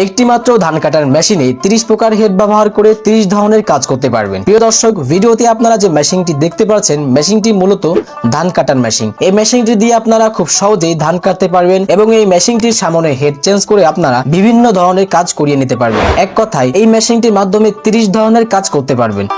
একটি মাত্র ধান কাটার মেশিনে 30 প্রকার হেড ব্যবহার করে 30 ধরনের কাজ করতে পারবেন। প্রিয় দর্শক, ভিডিওতে আপনারা যে মেশিনটি দেখতে পাচ্ছেন, মেশিনটি মূলত ধান কাটার মেশিন। এই মেশিনটি দিয়ে আপনারা খুব সহজেই ধান কাটতে পারবেন এবং এই মেশিনটির সামনে হেড চেঞ্জ করে আপনারা বিভিন্ন ধরনের কাজ করিয়ে নিতে পারবেন। এক কথায় এই মেশিনটির মাধ্যমে 30 ধরনের কাজ করতে পারবেন।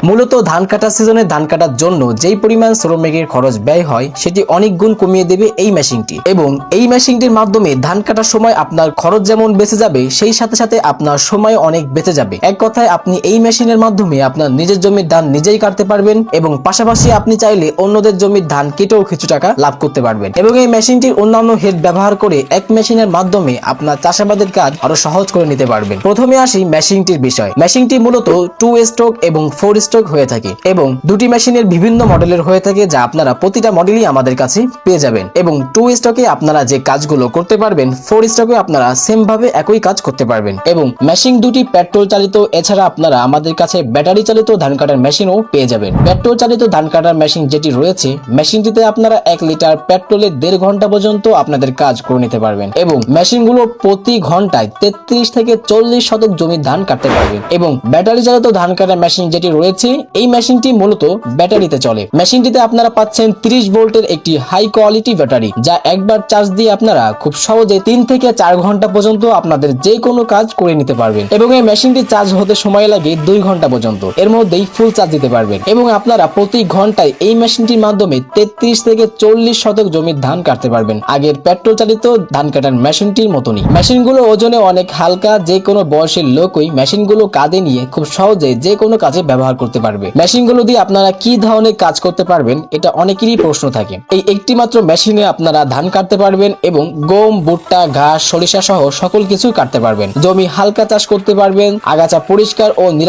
মূলত ধান কাটা সিজনে ধান কাটার জন্য যেই পরিমাণ শ্রমিকের খরচ ব্যয় হয় সেটি অনেক গুণ কমিয়ে দেবে এই মেশিনটি। এবং এই মেশিনটির মাধ্যমে ধান কাটার সময় আপনার খরচ যেমন বেঁচে যাবে, সেই সাথে সাথে আপনার সময় অনেক বেঁচে যাবে। এক কথায় আপনি এই মেশিনের মাধ্যমে আপনার নিজের জমির ধান নিজেই কাটতে পারবেন এবং পাশাপাশি আপনি চাইলে অন্যদের জমির ধান কেটেও কিছু টাকা লাভ করতে পারবেন। এবং এই মেশিনটির অন্যান্য হেড ব্যবহার করে এক মেশিনের মাধ্যমে আপনার চাষাবাদের কাজ আরো সহজ করে নিতে পারবেন। প্রথমে আসি মেশিনটির বিষয়। মেশিনটি মূলত 2 স্ট্রোক এবং 4 স্ট্রোক হয়ে থাকে এবং দুটি মেশিনের বিভিন্ন মডেলের হয়ে থাকে, যা আপনারা প্রতিটা মডেলই আমাদের কাছে পেয়ে যাবেন। এবং 2 স্ট্রোকে আপনারা যে কাজগুলো করতে পারবেন, 4 স্ট্রোকে আপনারা সেম ভাবে একই কাজ করতে পারবেন। এবং মেশিন দুটি পেট্রোল চালিত, এছাড়া আপনারা আমাদের কাছে ব্যাটারি চালিত ধান কাটার মেশিনও পেয়ে যাবেন। পেট্রোল চালিত ধান কাটার মেশিন যেটি রয়েছে, মেশিনটিতে আপনারা 1 লিটার পেট্রোলে 1.5 ঘন্টা পর্যন্ত আপনাদের কাজ করে নিতে পারবেন। এবং মেশিনগুলো প্রতি ঘন্টায় 33 থেকে 40 শতক জমির ধান কাটতে পারবেন। এবং ব্যাটারি চালিত ধান কাটার মেশিন যেটি রয়েছে, এই মেশিনটি মূলত ব্যাটারিতে চলে। মেশিনটিতে আপনারা পাচ্ছেন 30 ভোল্টের একটি হাই কোয়ালিটি ব্যাটারি, যা একবার চার্জ দিয়ে আপনারা খুব সহজে 3 থেকে 4 ঘন্টা পর্যন্ত আপনাদের যে কোনো কাজ করে নিতে পারবেন। এবং এই মেশিনটি চার্জ হতে সময় লাগে 2 ঘন্টা পর্যন্ত, এর মধ্যেই ফুল চার্জ দিতে পারবেন। এবং আপনারা প্রতি ঘন্টায় এই মেশিনটির মাধ্যমে 33 থেকে 40 শতক জমির ধান কাটতে পারবেন, আগের পেট্রোল চালিত ধান কাটার মেশিনটির মতনই। মেশিনগুলো ওজনে অনেক হালকা, যে কোনো বয়সের লোকই মেশিনগুলো কাঁধে নিয়ে খুব সহজে যে কোনো কাজে ব্যবহার করতে পারবে। মেশিনগুলো দিয়ে আপনারা কি ধরনের কাজ করতে পারবেন, এটা অনেকেরই প্রশ্ন থাকে। এই একটি মাত্র মেশিনে আপনারা ধান কাটতে পারবেন এবং গম, ভুট্টা, ঘাস, সরিষা সহ সকল কিছু কাটতে পারবেন। জমি হালকা চাষ করতে পারবেন, আগাছা পরিষ্কার ও